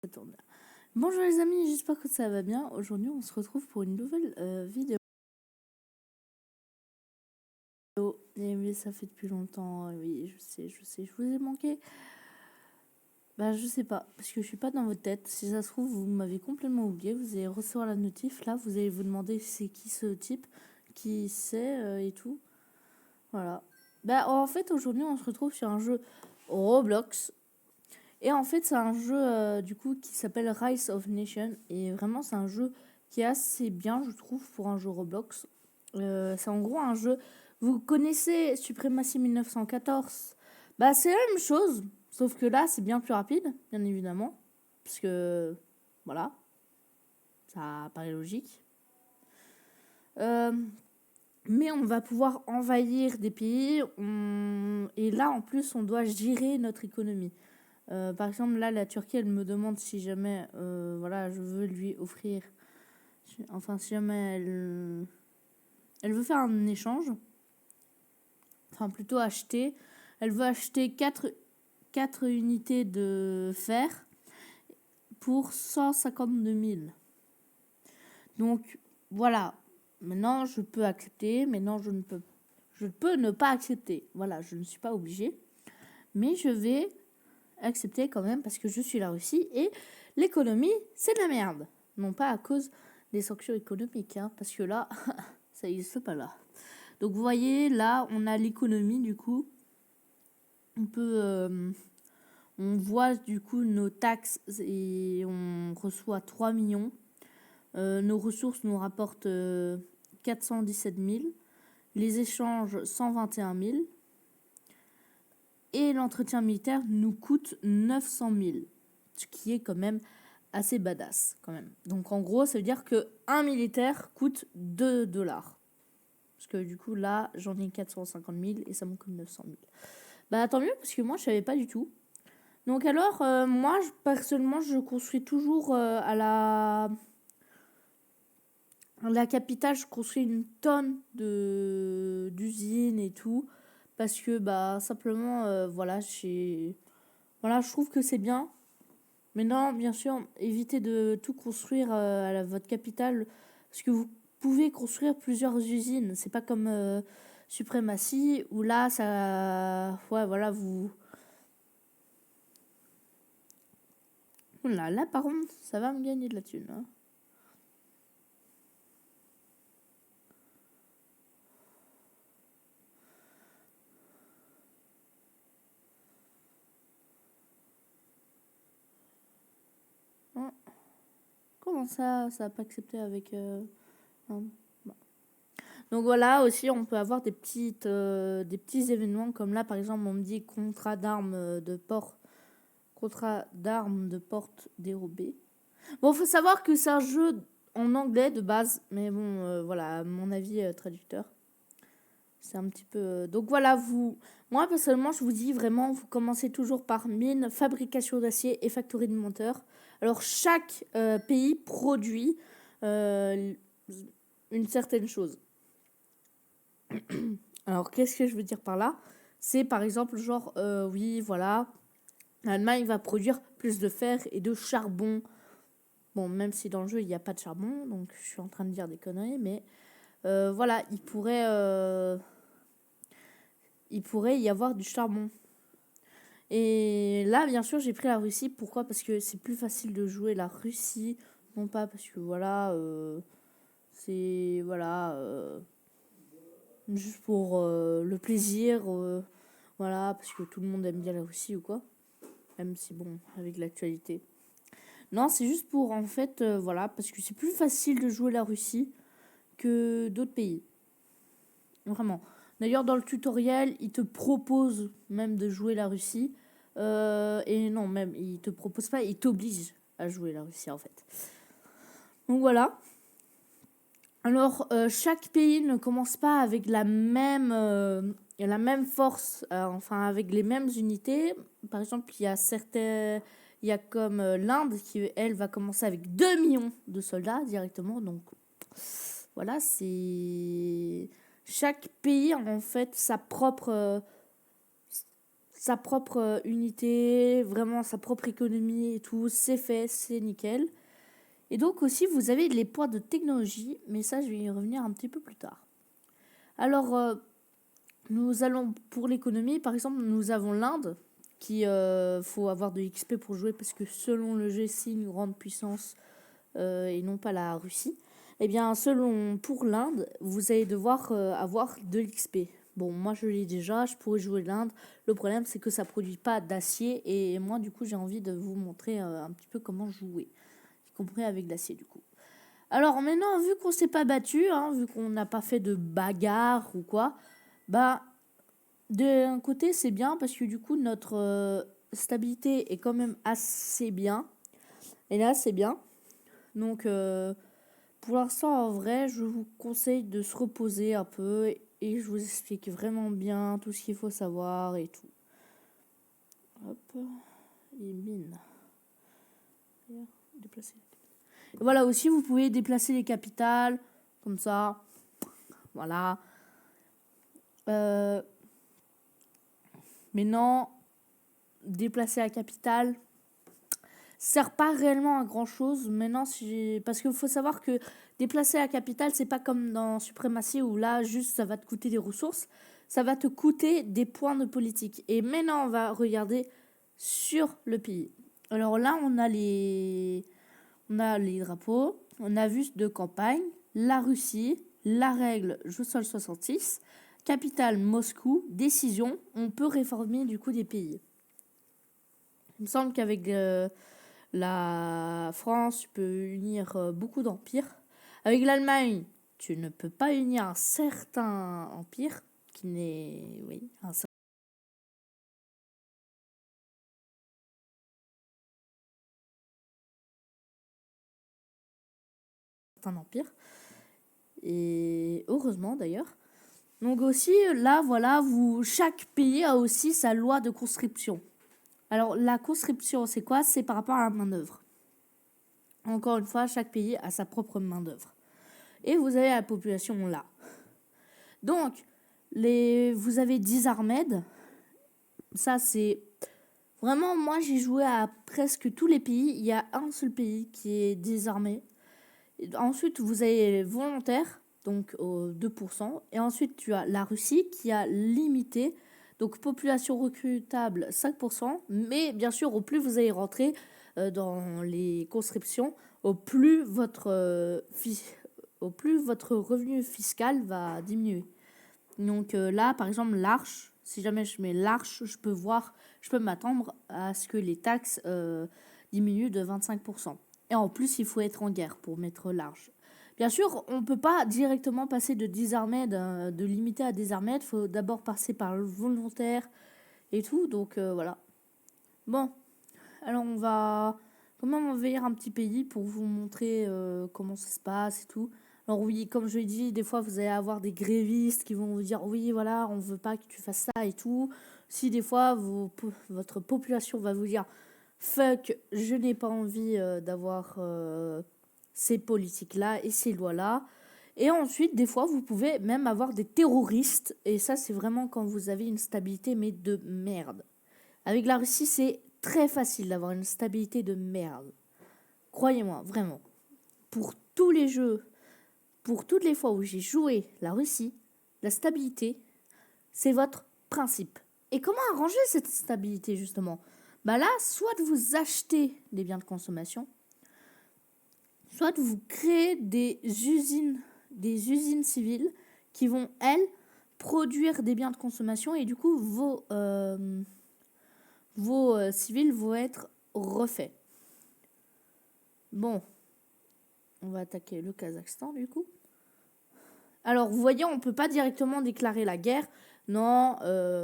Attends. Bonjour les amis, j'espère que ça va bien. Aujourd'hui, on se retrouve pour une nouvelle vidéo. Et oui, ça fait depuis longtemps. Oui, je sais, je vous ai manqué. Bah, je sais pas, parce que je suis pas dans votre tête. Si ça se trouve, vous m'avez complètement oublié. Vous allez recevoir la notif. Là, vous allez vous demander c'est qui ce type, qui c'est et tout. Voilà. Bah, en fait, aujourd'hui, on se retrouve sur un jeu Roblox. Et en fait, c'est un jeu du coup qui s'appelle Rise of Nation. Et vraiment, c'est un jeu qui est assez bien, je trouve, pour un jeu Roblox. C'est en gros un jeu. Vous connaissez Supremacy 1914? Bah, c'est la même chose. Sauf que là, c'est bien plus rapide, bien évidemment. Parce que, voilà, ça paraît logique. Mais on va pouvoir envahir des pays. Et là, en plus, on doit gérer notre économie. Par exemple, là, la Turquie, elle me demande si jamais, voilà, je veux lui offrir, enfin, si jamais elle veut faire un échange, enfin, plutôt acheter, elle veut acheter 4 unités de fer pour 152 000. Donc, voilà. Maintenant, je peux accepter. Maintenant, je peux ne pas accepter. Voilà, je ne suis pas obligée. Mais je vais accepter quand même parce que je suis la Russie et l'économie, c'est de la merde. Non pas à cause des sanctions économiques, hein, parce que là, ça n'existe pas là. Donc vous voyez, là, on a l'économie du coup. On voit du coup nos taxes et on reçoit 3 millions. Nos ressources nous rapportent 417 000. Les échanges, 121 000. Et l'entretien militaire nous coûte 900 000. Ce qui est quand même assez badass, quand même. Donc en gros, ça veut dire qu'un militaire coûte 2 dollars. Parce que du coup, là, j'en ai 450 000 et ça me coûte 900 000. Bah tant mieux, parce que moi, je savais pas du tout. Donc alors, moi, personnellement, je construis toujours à la capitale, je construis une tonne d'usines et tout. Parce que, bah, simplement, voilà, je trouve que c'est bien. Mais non, bien sûr, évitez de tout construire à votre capitale. Parce que vous pouvez construire plusieurs usines. C'est pas comme Suprématie, où là, ça... Ouais, voilà, vous... Là, par contre, ça va me gagner de la thune. Hein. Comment ça va pas accepté avec... non. Bon. Donc voilà, aussi, on peut avoir des petits événements comme là, par exemple, on me dit contrat d'armes de port. Contrat d'armes de porte dérobé. Bon, faut savoir que c'est un jeu en anglais de base, mais bon, voilà, à mon avis, traducteur. C'est un petit peu... Donc voilà, moi, personnellement, je vous dis vraiment, vous commencez toujours par mine, fabrication d'acier et factory de monteurs. Alors, chaque pays produit euh, une certaine chose. Alors, qu'est-ce que je veux dire par là? C'est par exemple, genre, oui, voilà, l'Allemagne va produire plus de fer et de charbon. Bon, même si dans le jeu, il n'y a pas de charbon, donc je suis en train de dire des conneries, mais voilà, il pourrait y avoir du charbon. Et là, bien sûr, j'ai pris la Russie. Pourquoi? Parce que c'est plus facile de jouer la Russie. Non pas parce que, voilà, c'est, voilà, juste pour le plaisir. Voilà, parce que tout le monde aime bien la Russie ou quoi. Même si, bon, avec l'actualité. Non, c'est juste pour, en fait, voilà, parce que c'est plus facile de jouer la Russie que d'autres pays. Vraiment. D'ailleurs, dans le tutoriel, il te propose même de jouer la Russie. Et non, même, il te propose pas, il t'oblige à jouer la Russie, en fait. Donc voilà. Alors, chaque pays ne commence pas avec la même force, enfin avec les mêmes unités. Par exemple, il y a comme l'Inde qui, elle, va commencer avec 2 millions de soldats directement. Donc, voilà, c'est chaque pays a en fait sa propre unité, vraiment sa propre économie et tout, c'est fait, c'est nickel. Et donc aussi, vous avez les points de technologie, mais ça, je vais y revenir un petit peu plus tard. Alors, nous allons pour l'économie, par exemple, nous avons l'Inde, qui faut avoir de l'XP pour jouer, parce que selon le jeu, c'est une grande puissance et non pas la Russie. Eh bien, pour l'Inde, vous allez devoir avoir de l'XP. Bon, moi je l'ai déjà, je pourrais jouer l'Inde. Le problème, c'est que ça produit pas d'acier, et moi, du coup, j'ai envie de vous montrer un petit peu comment jouer, y compris avec l'acier, du coup. Alors maintenant, vu qu'on s'est pas battu, vu qu'on n'a pas fait de bagarre ou quoi, bah d'un côté c'est bien parce que du coup notre stabilité est quand même assez bien. Et là c'est bien. Donc pour l'instant en vrai, je vous conseille de se reposer un peu et je vous explique vraiment bien tout ce qu'il faut savoir et tout. Hop, et mine. Déplacer. Voilà, aussi vous pouvez déplacer les capitales comme ça. Voilà. Mais non, déplacer la capitale sert pas réellement à grand chose. Maintenant, parce qu'il faut savoir que déplacer la capitale, c'est pas comme dans Suprématie où là, juste ça va te coûter des ressources, ça va te coûter des points de politique. Et maintenant, on va regarder sur le pays. Alors là, on a les drapeaux, on a vu de campagne, la Russie, la règle Joussol 66, capitale Moscou, décision, on peut réformer du coup des pays. Il me semble qu'avec la France, tu peux unir beaucoup d'empires. Avec l'Allemagne, tu ne peux pas unir un certain empire qui n'est, oui, un certain empire. Et heureusement d'ailleurs. Donc aussi, là, voilà, chaque pays a aussi sa loi de conscription. Alors, la conscription, c'est quoi? C'est par rapport à la main-d'œuvre. Encore une fois, chaque pays a sa propre main-d'œuvre. Et vous avez la population là. Donc, vous avez 10 armées. Ça, c'est vraiment, moi, j'ai joué à presque tous les pays. Il y a un seul pays qui est désarmé. Ensuite, vous avez les volontaires, donc 2%. Et ensuite, tu as la Russie qui a limité. Donc, population recrutable, 5%. Mais bien sûr, au plus vous allez rentrer dans les conscriptions, au plus votre revenu fiscal va diminuer. Donc là, par exemple, l'Arche, si jamais je mets l'Arche, je peux m'attendre à ce que les taxes diminuent de 25%. Et en plus, il faut être en guerre pour mettre l'Arche. Bien sûr, on ne peut pas directement passer de 10 armées, de limiter à des armées. Il faut d'abord passer par le volontaire et tout. Donc voilà. Bon, alors on va quand même envahir un petit pays pour vous montrer comment ça se passe et tout. Alors oui, comme je l'ai dit, des fois vous allez avoir des grévistes qui vont vous dire oui voilà, on veut pas que tu fasses ça et tout. Si des fois votre population va vous dire fuck, je n'ai pas envie d'avoir ces politiques-là et ces lois-là. Et ensuite, des fois, vous pouvez même avoir des terroristes. Et ça, c'est vraiment quand vous avez une stabilité, mais de merde. Avec la Russie, c'est très facile d'avoir une stabilité de merde. Croyez-moi, vraiment. Pour tous les jeux, pour toutes les fois où j'ai joué la Russie, la stabilité, c'est votre principe. Et comment arranger cette stabilité, justement? Bah là, soit vous achetez des biens de consommation, soit vous créez des usines civiles qui vont, elles, produire des biens de consommation et du coup, vos civils vont être refaits. Bon, on va attaquer le Kazakhstan du coup. Alors, vous voyez, on ne peut pas directement déclarer la guerre. Non,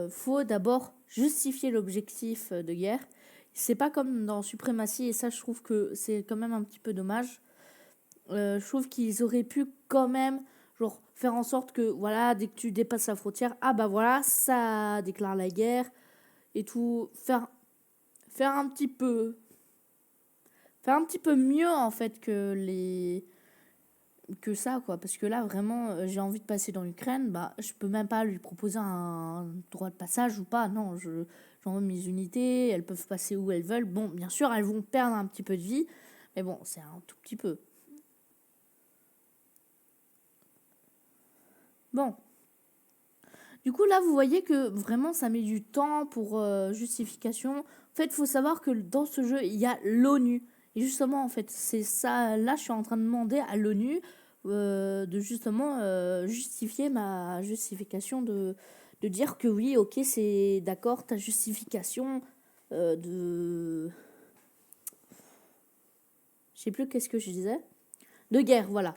faut d'abord justifier l'objectif de guerre. C'est pas comme dans Suprématie, et ça, je trouve que c'est quand même un petit peu dommage. Je trouve qu'ils auraient pu quand même genre faire en sorte que voilà, dès que tu dépasses la frontière, ah bah voilà, ça déclare la guerre et tout, faire un petit peu mieux en fait que ça quoi, parce que là vraiment j'ai envie de passer dans l'Ukraine, bah je peux même pas lui proposer un droit de passage ou pas, non, j'envoie mes unités, elles peuvent passer où elles veulent. Bon, bien sûr, elles vont perdre un petit peu de vie, mais bon, c'est un tout petit peu. Bon. Du coup, là, vous voyez que vraiment, ça met du temps pour justification. En fait, il faut savoir que dans ce jeu, il y a l'ONU. Et justement, en fait, c'est ça. Là, je suis en train de demander à l'ONU de justement justifier ma justification de dire que oui, ok, c'est d'accord, ta justification de... Je sais plus qu'est-ce que je disais. De guerre, voilà.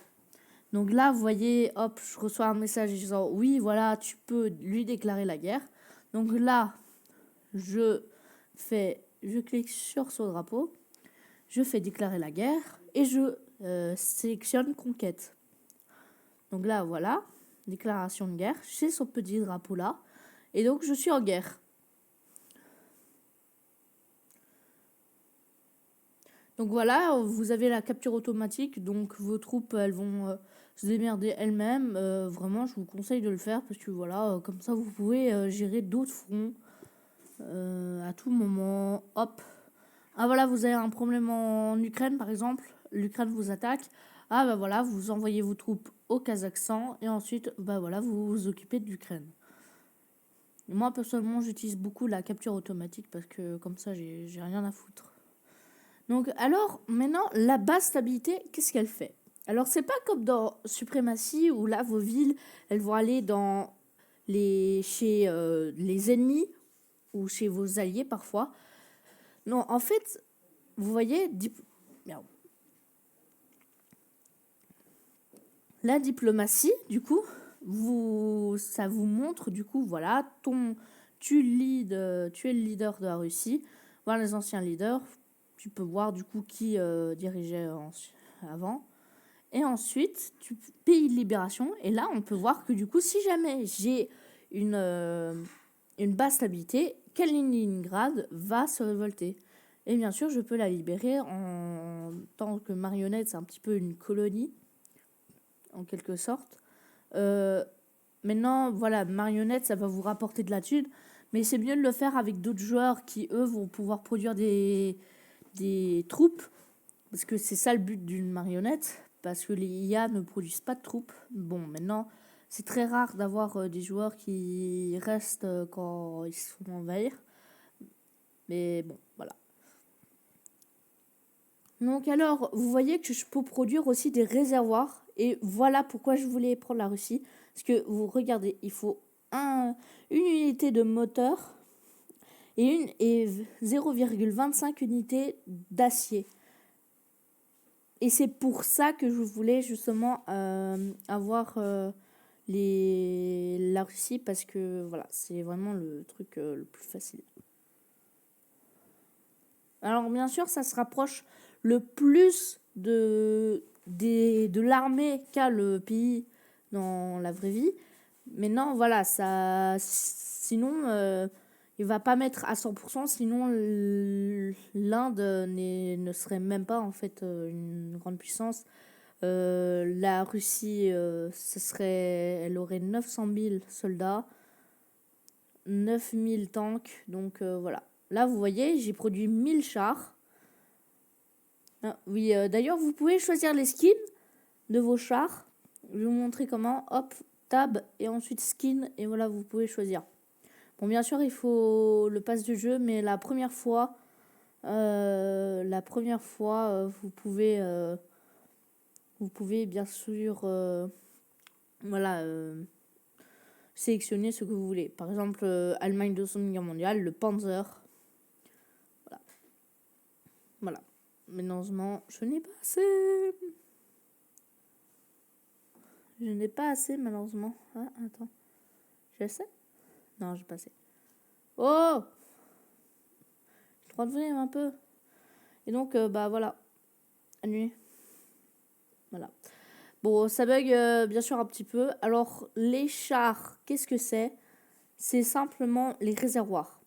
Donc là, vous voyez, hop, je reçois un message disant oui, voilà, tu peux lui déclarer la guerre. Donc là, je clique sur ce drapeau, je fais déclarer la guerre et je sélectionne conquête. Donc là, voilà, déclaration de guerre, j'ai ce petit drapeau là, et donc je suis en guerre. Donc voilà, vous avez la capture automatique, donc vos troupes, elles vont se démerder elles-mêmes. Vraiment, je vous conseille de le faire parce que voilà, comme ça, vous pouvez gérer d'autres fronts à tout moment. Hop. Ah voilà, vous avez un problème en Ukraine, par exemple. L'Ukraine vous attaque. Ah bah voilà, vous envoyez vos troupes au Kazakhstan et ensuite, bah voilà, vous vous occupez de l'Ukraine. Moi, personnellement, j'utilise beaucoup la capture automatique parce que comme ça, j'ai rien à foutre. Donc, alors, maintenant, la base stabilité, qu'est-ce qu'elle fait? Alors, c'est pas comme dans Suprématie où là, vos villes, elles vont aller chez les ennemis ou chez vos alliés parfois. Non, en fait, vous voyez, la diplomatie, du coup, ça vous montre, du coup, voilà, tu es le leader de la Russie. Voilà les anciens leaders. Tu peux voir, du coup, qui dirigeait avant. Et ensuite, pays de libération. Et là, on peut voir que, du coup, si jamais j'ai une base stabilité, Kaliningrad va se révolter. Et bien sûr, je peux la libérer en tant que marionnette. C'est un petit peu une colonie, en quelque sorte. Maintenant, voilà, marionnette, ça va vous rapporter de la thune. Mais c'est mieux de le faire avec d'autres joueurs qui, eux, vont pouvoir produire des troupes. Parce que c'est ça le but d'une marionnette. Parce que les IA ne produisent pas de troupes. Bon, maintenant, c'est très rare d'avoir des joueurs qui restent quand ils se font envahir. Mais bon, voilà. Donc alors, vous voyez que je peux produire aussi des réservoirs. Et voilà pourquoi je voulais prendre la Russie. Parce que vous regardez, il faut une unité de moteur et 0,25 unités d'acier. Et c'est pour ça que je voulais justement avoir la Russie. Parce que voilà, c'est vraiment le truc le plus facile. Alors bien sûr, ça se rapproche le plus de l'armée qu'a le pays dans la vraie vie. Mais non, voilà, sinon, il va pas mettre à 100%, sinon l'Inde ne serait même pas en fait une grande puissance. La Russie, elle aurait 900 000 soldats, 9000 tanks, donc voilà. Là, vous voyez, j'ai produit 1000 chars. Ah, oui, d'ailleurs, vous pouvez choisir les skins de vos chars. Je vais vous montrer comment. Hop, tab et ensuite skin. Et voilà, vous pouvez choisir. Bon, bien sûr, il faut le pass de jeu, mais la première fois, vous pouvez bien sûr, voilà, sélectionner ce que vous voulez. Par exemple, Allemagne de Seconde Guerre mondiale, le Panzer. Voilà. Malheureusement, je n'ai pas assez. Je n'ai pas assez, malheureusement. Ah, attends. J'ai assez? Non, j'ai pas assez. Oh! Je dois devenir un peu. Et donc, bah voilà. Annuler. Voilà. Bon, ça bug bien sûr un petit peu. Alors, les chars, qu'est-ce que c'est? C'est simplement les réservoirs.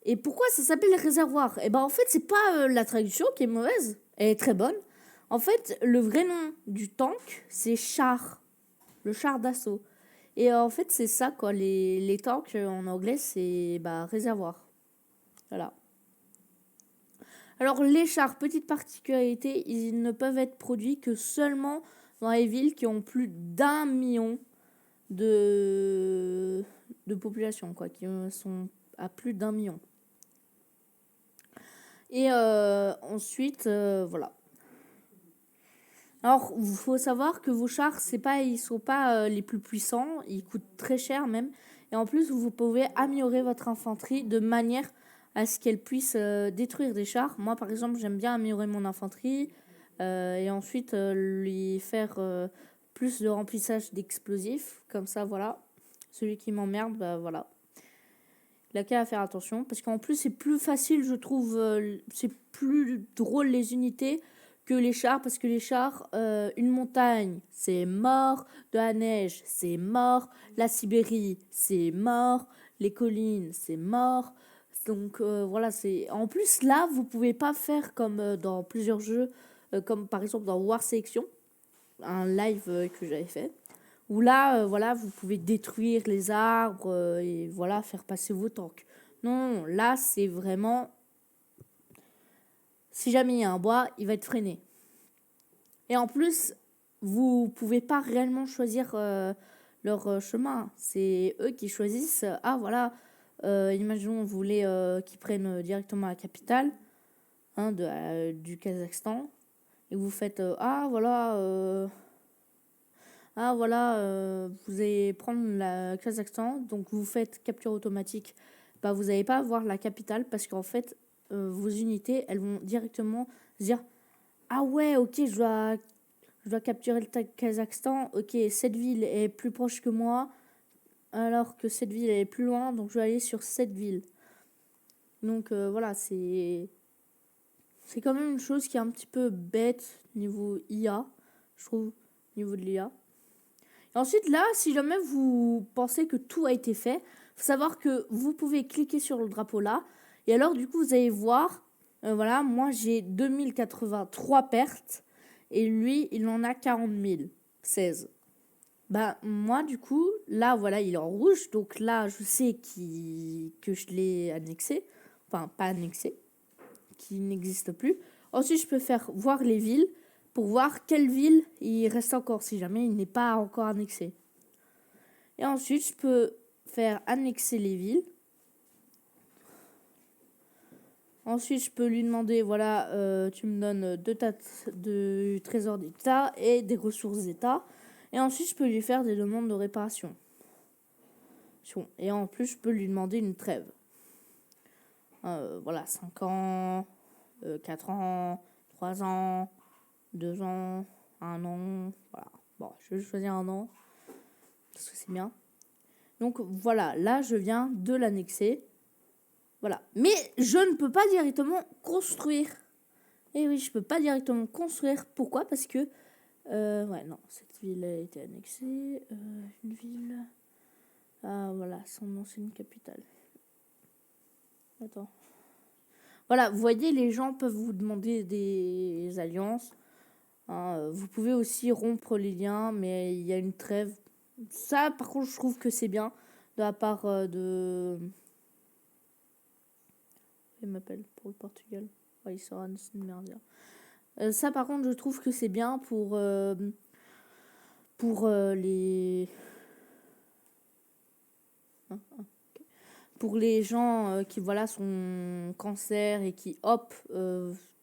Et pourquoi ça s'appelle les réservoirs? Eh ben, en fait, c'est pas la traduction qui est mauvaise. Elle est très bonne. En fait, le vrai nom du tank, c'est char. Le char d'assaut. Et en fait, c'est ça, quoi. Les tanks, en anglais, c'est réservoir. Voilà. Alors, les chars, petite particularité, ils ne peuvent être produits que seulement dans les villes qui ont plus d'1 million de population, quoi, qui sont à plus d'1 million. Et ensuite, voilà. Alors, il faut savoir que vos chars, ils sont pas les plus puissants, ils coûtent très cher même. Et en plus, vous pouvez améliorer votre infanterie de manière à ce qu'elle puisse détruire des chars. Moi, par exemple, j'aime bien améliorer mon infanterie et ensuite lui faire plus de remplissage d'explosifs. Comme ça, voilà. Celui qui m'emmerde, voilà. Il a qu'à faire attention. Parce qu'en plus, c'est plus facile, je trouve, c'est plus drôle les unités que les chars, parce que les chars, une montagne, c'est mort, de la neige, c'est mort, la Sibérie, c'est mort, les collines, c'est mort. Donc voilà, c'est en plus là, vous pouvez pas faire comme dans plusieurs jeux, comme par exemple dans War Selection, un live que j'avais fait, où là, voilà, vous pouvez détruire les arbres et voilà, faire passer vos tanks. Non, là, c'est vraiment, si jamais il y a un bois, il va être freiné. Et en plus, vous pouvez pas réellement choisir leur chemin. C'est eux qui choisissent. Ah voilà, imaginons vous voulez qu'ils prennent directement la capitale du Kazakhstan. Et vous faites vous allez prendre la Kazakhstan. Donc vous faites capture automatique. Vous n'allez pas avoir la capitale parce qu'en fait, vos unités, elles vont directement se dire ah ouais, ok, je dois capturer le Kazakhstan. Ok, cette ville est plus proche que moi, alors que cette ville est plus loin, donc je vais aller sur cette ville. Donc voilà, c'est quand même une chose qui est un petit peu bête niveau IA, je trouve, niveau de l'IA. Et ensuite, là, si jamais vous pensez que tout a été fait, faut savoir que vous pouvez cliquer sur le drapeau là, et alors du coup, vous allez voir, voilà, moi j'ai 2083 pertes, et lui, il en a 40 016. Moi, du coup, là, voilà, il est en rouge. Donc là, je sais que je l'ai annexé. Enfin, pas annexé, qui n'existe plus. Ensuite, je peux faire voir les villes pour voir quelle ville il reste encore si jamais il n'est pas encore annexé. Et ensuite, je peux faire annexer les villes. Ensuite, je peux lui demander, voilà, tu me donnes de trésor d'État et des ressources d'État. Et ensuite, je peux lui faire des demandes de réparation. Et en plus, je peux lui demander une trêve. Voilà, 5 ans, 4 ans, 3 ans, 2 ans, 1 an. Voilà. Bon, je vais choisir 1 an. Parce que c'est bien. Donc voilà, là, je viens de l'annexer. Voilà. Mais je ne peux pas directement construire. Et oui, je peux pas directement construire. Pourquoi ? Parce que... ouais, non, cette ville a été annexée. Une ville... Ah, voilà, son ancienne capitale. Attends. Voilà, vous voyez, les gens peuvent vous demander des alliances. Vous pouvez aussi rompre les liens, mais il y a une trêve. Ça, par contre, je trouve que c'est bien de la part de... Il m'appelle pour le Portugal. Ouais, il sera une merde. Ça, par contre, je trouve que c'est bien pour les... Pour les gens qui voilà sont cancer et qui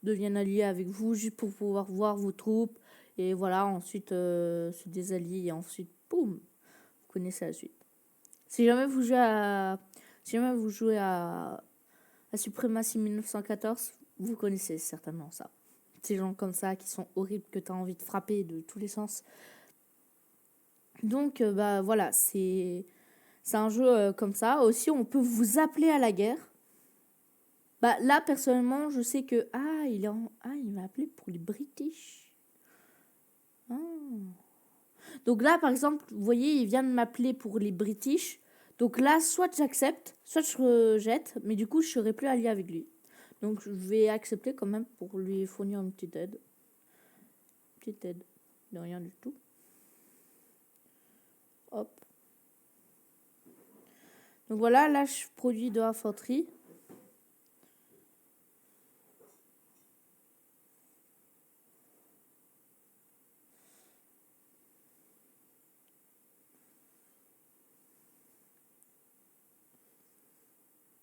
deviennent alliés avec vous juste pour pouvoir voir vos troupes et voilà ensuite se désallier et ensuite boum, vous connaissez la suite. Si jamais vous jouez à Supremacy 1914, vous connaissez certainement ça. Ces gens comme ça qui sont horribles que tu as envie de frapper de tous les sens. Donc voilà, c'est un jeu comme ça. Aussi, on peut vous appeler à la guerre. Là, personnellement, je sais que... il m'a appelé pour les British. Donc là, par exemple, vous voyez, il vient de m'appeler pour les British. Donc là, soit j'accepte, soit je rejette. Mais du coup, je serai plus allié avec lui. Donc je vais accepter quand même pour lui fournir une petite aide. Petite aide. De rien du tout. Hop. Donc voilà, là je produis de l'infanterie.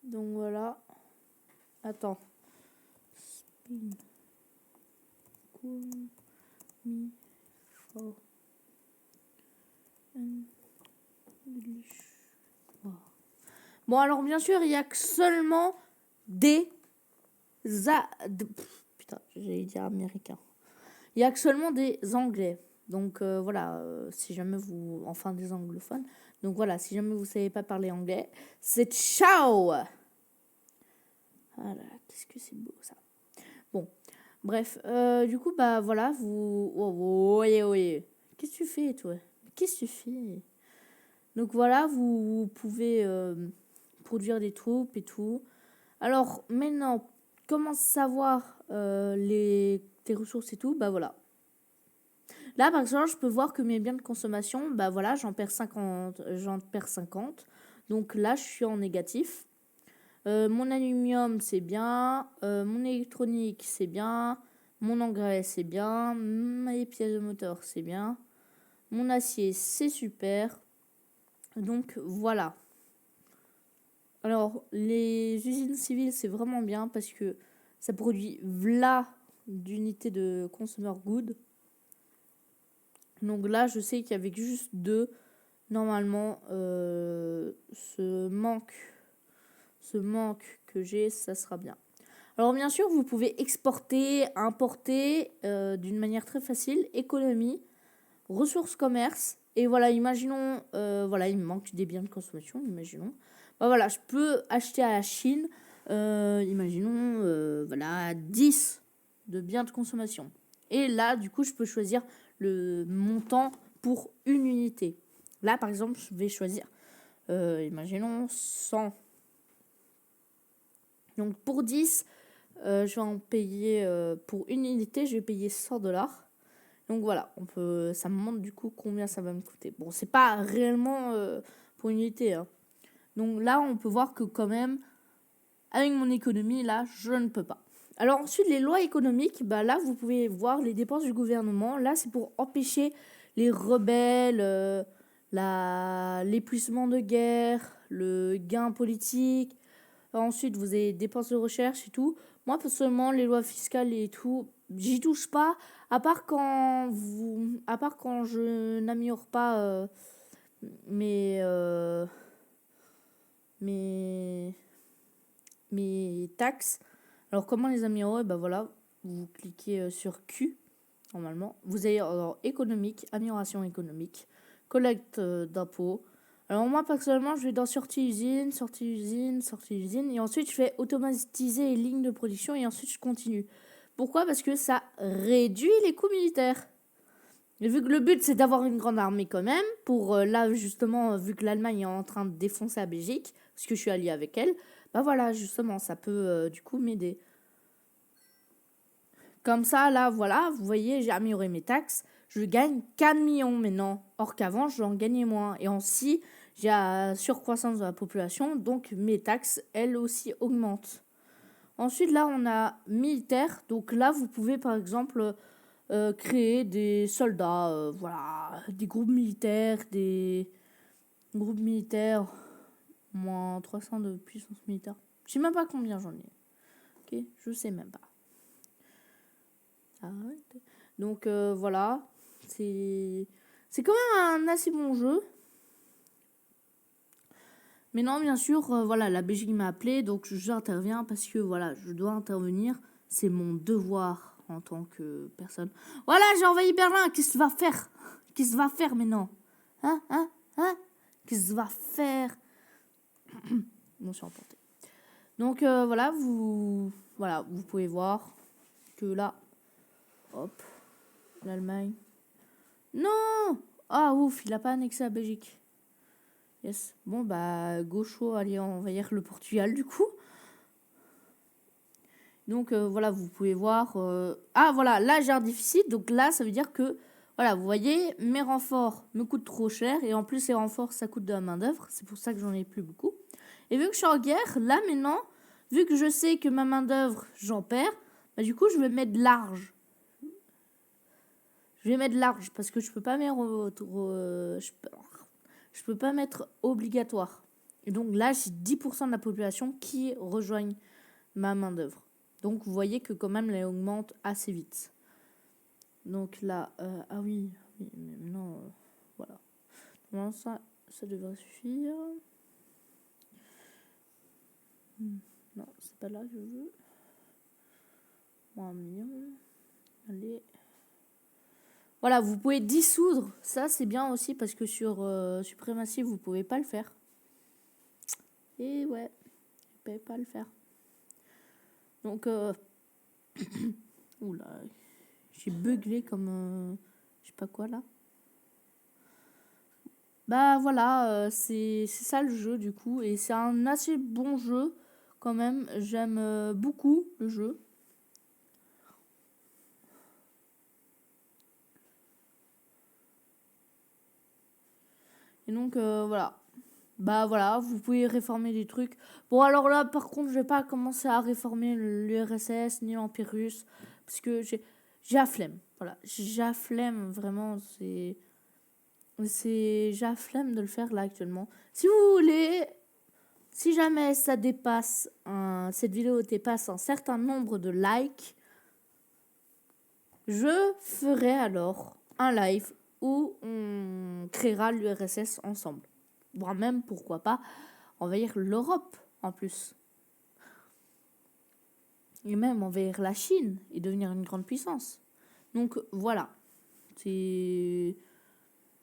Donc voilà. Attends. Spin. Cool. Mi. Oh. Bon, alors bien sûr, il y a que seulement des... Putain, j'allais dire américains. Il y a que seulement des anglais. Donc voilà, si jamais vous... Enfin, des anglophones. Donc voilà, si jamais vous savez pas parler anglais, c'est ciao. Voilà, qu'est-ce que c'est beau ça. Bon, bref, du coup, bah voilà, vous... Oh, oui. Qu'est-ce que tu fais, toi? Qu'est-ce que tu fais? Donc voilà, vous pouvez produire des troupes et tout. Alors maintenant, comment savoir tes ressources et tout? Bah voilà. Là, par exemple, je peux voir que mes biens de consommation, bah voilà, j'en perds 50. Donc là, je suis en négatif. Mon aluminium, c'est bien. Mon électronique, c'est bien. Mon engrais, c'est bien. Mes pièces de moteur, c'est bien. Mon acier, c'est super. Donc voilà. Alors, les usines civiles, c'est vraiment bien parce que ça produit v'là d'unités de consumer good. Donc là, je sais qu'avec juste 2, normalement, ce manque que j'ai, ça sera bien. Alors bien sûr, vous pouvez exporter, importer d'une manière très facile. Économie, ressources commerce. Et voilà, imaginons, voilà, il me manque des biens de consommation, imaginons. Bah voilà, je peux acheter à la Chine, imaginons, voilà, 10 de biens de consommation. Et là, du coup, je peux choisir le montant pour une unité. Là, par exemple, je vais choisir, imaginons, 100. Donc pour 10, je vais en payer, pour une unité, je vais payer $100. Donc voilà, ça me montre du coup combien ça va me coûter. Bon, c'est pas réellement pour une unité, hein. Donc là, on peut voir que quand même, avec mon économie, là, je ne peux pas. Alors ensuite, les lois économiques, bah là, vous pouvez voir les dépenses du gouvernement. Là, c'est pour empêcher les rebelles, l'épuisement de guerre, le gain politique. Ensuite, vous avez dépenses de recherche et tout. Moi, personnellement, les lois fiscales et tout, j'y touche pas. À part quand je n'améliore pas mes taxes. Alors, comment les améliorer? Bah voilà, vous cliquez sur Q, normalement. Vous avez alors économique, amélioration économique, collecte d'impôts. Alors moi, personnellement, je vais dans sortie usine, et ensuite je fais automatiser les lignes de production, et ensuite je continue. Pourquoi? Parce que ça réduit les coûts militaires. Et vu que le but c'est d'avoir une grande armée quand même, pour là justement, vu que l'Allemagne est en train de défoncer la Belgique, parce que je suis alliée avec elle, bah voilà, justement, ça peut du coup m'aider. Comme ça, là, voilà, vous voyez, j'ai amélioré mes taxes. Je gagne 4 millions maintenant. Or qu'avant, je en gagnais moins. Et ainsi, j'ai la surcroissance de la population. Donc, mes taxes, elles aussi, augmentent. Ensuite, là, on a militaire. Donc là, vous pouvez, par exemple, créer des soldats. Voilà, des groupes militaires. Moins 300 de puissance militaire. Je sais même pas combien j'en ai. Ok, je sais même pas. Donc voilà, c'est quand même un assez bon jeu. Mais non, bien sûr, voilà, la Belgique m'a appelé, donc j'interviens parce que voilà, je dois intervenir. C'est mon devoir en tant que personne. Voilà, j'ai envahi Berlin. Qu'est-ce que tu vas faire? Qu'est-ce que tu vas faire maintenant? Hein? Qu'est-ce que tu vas faire? Bon, je suis emporté. Donc voilà, vous pouvez voir que là, hop, l'Allemagne. Non! Ah ouf, il a pas annexé la Belgique. Yes. Bon bah Gaucho allait envahir le Portugal du coup. Donc voilà, vous pouvez voir. Ah voilà, là j'ai un déficit, donc là ça veut dire que voilà, vous voyez, mes renforts me coûtent trop cher et en plus les renforts ça coûte de la main d'œuvre, c'est pour ça que j'en ai plus beaucoup. Et vu que je suis en guerre, là maintenant, vu que je sais que ma main d'œuvre, j'en perds, bah du coup je vais mettre large. Je vais mettre large parce que je peux pas mettre je peux pas mettre obligatoire. Et donc là, j'ai 10% de la population qui rejoignent ma main d'œuvre. Donc vous voyez que quand même, elle augmente assez vite. Donc là, ah oui, mais non, voilà. Non, ça devrait suffire. Non, c'est pas là que je veux. 1 million. Allez. Voilà, vous pouvez dissoudre. Ça, c'est bien aussi parce que sur Suprématie, vous pouvez pas le faire. Et ouais, vous pouvez pas le faire. Donc, oula, j'ai buglé comme je sais pas quoi là. Bah voilà, c'est ça le jeu du coup. Et c'est un assez bon jeu quand même. J'aime beaucoup le jeu. Et donc voilà. Bah voilà, vous pouvez réformer des trucs. Bon alors là par contre je vais pas commencer à réformer l'URSS ni l'Empire russe. Parce que j'ai la flemme. Voilà, j'ai la flemme vraiment. J'ai la flemme de le faire là actuellement. Si vous voulez, si jamais ça dépasse, cette vidéo dépasse un certain nombre de likes, je ferai alors un live où on créera l'URSS ensemble. Voire même, pourquoi pas, envahir l'Europe en plus. Et même envahir la Chine et devenir une grande puissance. Donc voilà.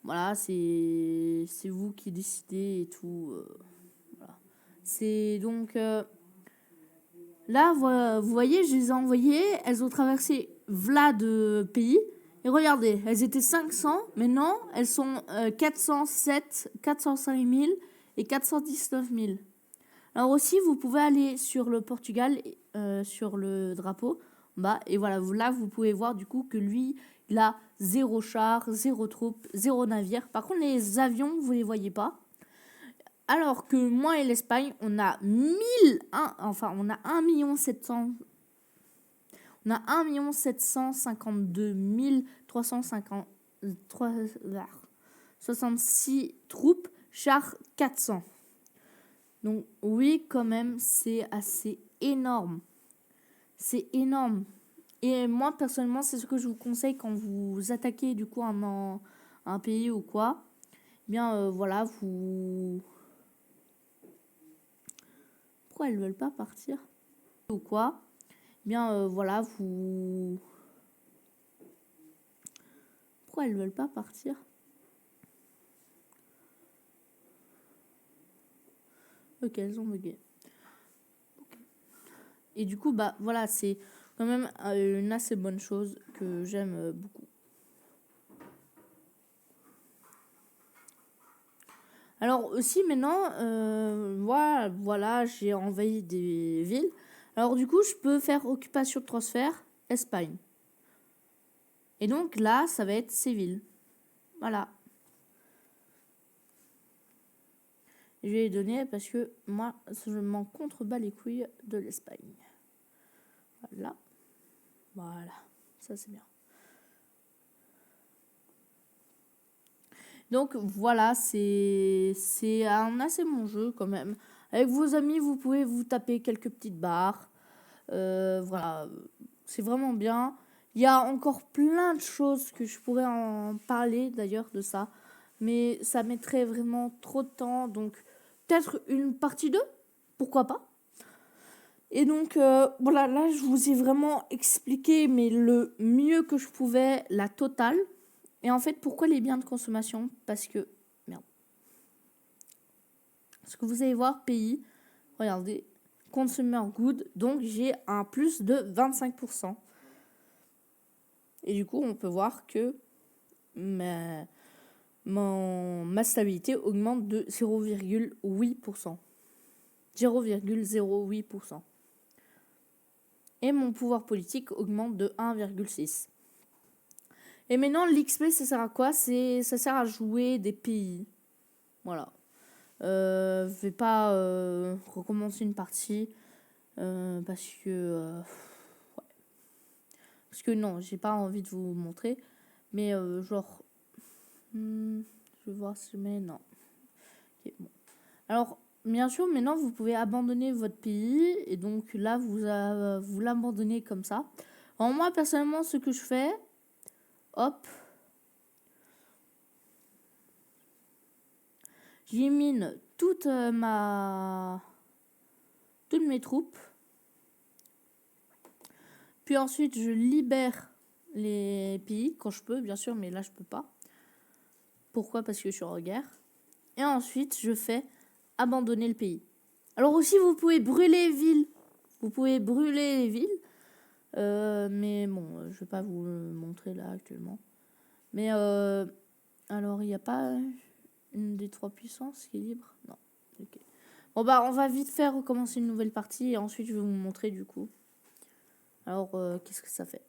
Voilà, c'est vous qui décidez et tout. Voilà. C'est donc... là, vous voyez, je les ai envoyées. Elles ont traversé de pays. Et regardez, elles étaient 500. Maintenant, elles sont 407, 405 000 et 419 000. Alors aussi, vous pouvez aller sur le Portugal, sur le drapeau, bas. Et voilà, là, vous pouvez voir du coup que lui, il a 0 char, 0 troupes, 0 navire. Par contre, les avions, vous les voyez pas. Alors que moi et l'Espagne, on a 1 700... On a 1 752 366 troupes, chars 400. Donc oui, quand même, c'est assez énorme. C'est énorme. Et moi, personnellement, c'est ce que je vous conseille quand vous attaquez du coup un pays ou quoi. Eh bien, voilà, vous... Pourquoi elles veulent pas partir ou quoi? Eh bien, voilà, vous... Pourquoi elles veulent pas partir? Ok, elles ont bugué. Et du coup, bah voilà, c'est quand même une assez bonne chose que j'aime beaucoup. Alors aussi maintenant, voilà, j'ai envahi des villes. Alors du coup, je peux faire occupation de transfert Espagne. Et donc là, ça va être ces villes. Voilà. Je vais les donner parce que moi, je m'en contrebats les couilles de l'Espagne. Voilà. Voilà. Ça, c'est bien. Donc voilà, c'est un assez bon jeu quand même. Avec vos amis, vous pouvez vous taper quelques petites barres. Voilà, c'est vraiment bien. Il y a encore plein de choses que je pourrais en parler d'ailleurs de ça. Mais ça mettrait vraiment trop de temps. Donc peut-être une partie 2, pourquoi pas. Et donc voilà, là je vous ai vraiment expliqué mais le mieux que je pouvais, la totale. Et en fait, pourquoi les biens de consommation? Parce que, merde. Parce que vous allez voir, pays, regardez, consumer good, donc j'ai un plus de 25%. Et du coup, on peut voir que ma stabilité augmente de 0,8%. 0,08%. Et mon pouvoir politique augmente de 1,6%. Et maintenant, l'XP, ça sert à quoi? Ça sert à jouer des pays. Voilà. Je vais pas recommencer une partie parce que non, j'ai pas envie de vous montrer. Mais genre, je vais voir si je mets non. Ok, bon. Alors, bien sûr, maintenant vous pouvez abandonner votre pays et donc là vous l'abandonnez comme ça. Alors moi personnellement, ce que je fais, hop, j'élimine toutes mes troupes. Puis ensuite, je libère les pays quand je peux, bien sûr, mais là je peux pas. Pourquoi? Parce que je suis en guerre. Et ensuite, je fais abandonner le pays. Alors aussi, vous pouvez brûler les villes. Vous pouvez brûler les villes. Mais bon, je vais pas vous le montrer là actuellement. Mais alors, il n'y a pas une des trois puissances qui est libre? Non. Ok. Bon bah, on va vite faire recommencer une nouvelle partie et ensuite je vais vous montrer du coup. Alors, qu'est-ce que ça fait?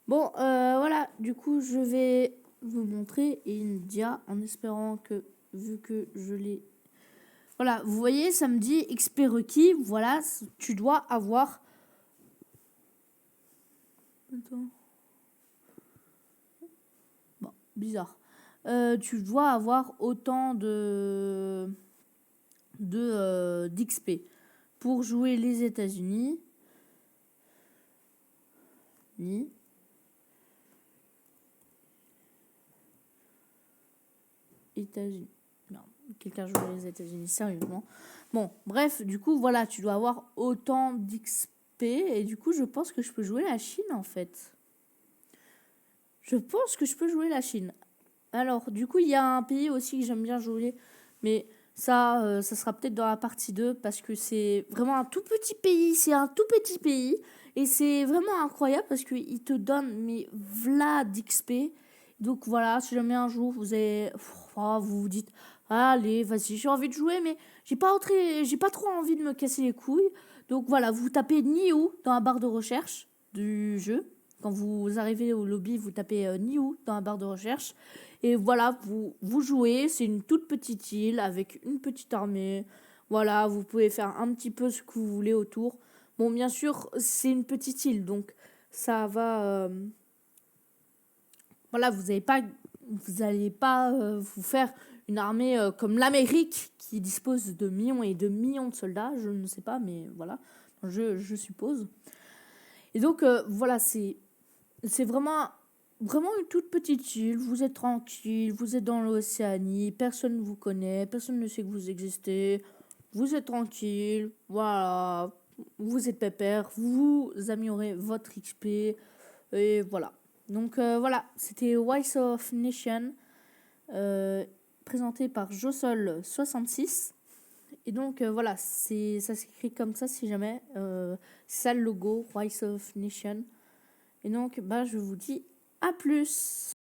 Bon, voilà, du coup, je vais vous montrer India en espérant que, vu que je l'ai... Voilà, vous voyez, ça me dit XP requis, voilà, tu dois avoir... Attends. Bon, bizarre. Tu dois avoir autant d'XP pour jouer les États-Unis. États-Unis. Non, quelqu'un joue les États-Unis, sérieusement. Bon, bref, du coup, voilà, tu dois avoir autant d'XP. Et du coup, je pense que je peux jouer la Chine, en fait. Je pense que je peux jouer la Chine. Alors, du coup, il y a un pays aussi que j'aime bien jouer. Mais ça sera peut-être dans la partie 2. Parce que c'est vraiment un tout petit pays. C'est un tout petit pays. Et c'est vraiment incroyable parce qu'il te donne mais v'là d'XP. Donc voilà, si jamais un jour vous vous dites allez, vas-y, j'ai envie de jouer, mais j'ai pas trop envie de me casser les couilles. Donc voilà, vous tapez Niu dans la barre de recherche du jeu. Quand vous arrivez au lobby, vous tapez Niu dans la barre de recherche. Et voilà, vous jouez. C'est une toute petite île avec une petite armée. Voilà, vous pouvez faire un petit peu ce que vous voulez autour. Bon, bien sûr, c'est une petite île, donc ça va... voilà, vous n'allez pas vous faire une armée comme l'Amérique qui dispose de millions et de millions de soldats. Je ne sais pas, mais voilà, je suppose. Et donc, voilà, c'est vraiment une toute petite île. Vous êtes tranquille, vous êtes dans l'Océanie, personne ne vous connaît, personne ne sait que vous existez. Vous êtes tranquille, voilà, vous êtes pépère, vous améliorez votre XP, et voilà. Donc voilà, c'était Wise of Nation, présenté par Josol66. Et donc voilà, ça s'écrit comme ça si jamais. C'est ça le logo, Wise of Nation. Et donc, bah, je vous dis à plus.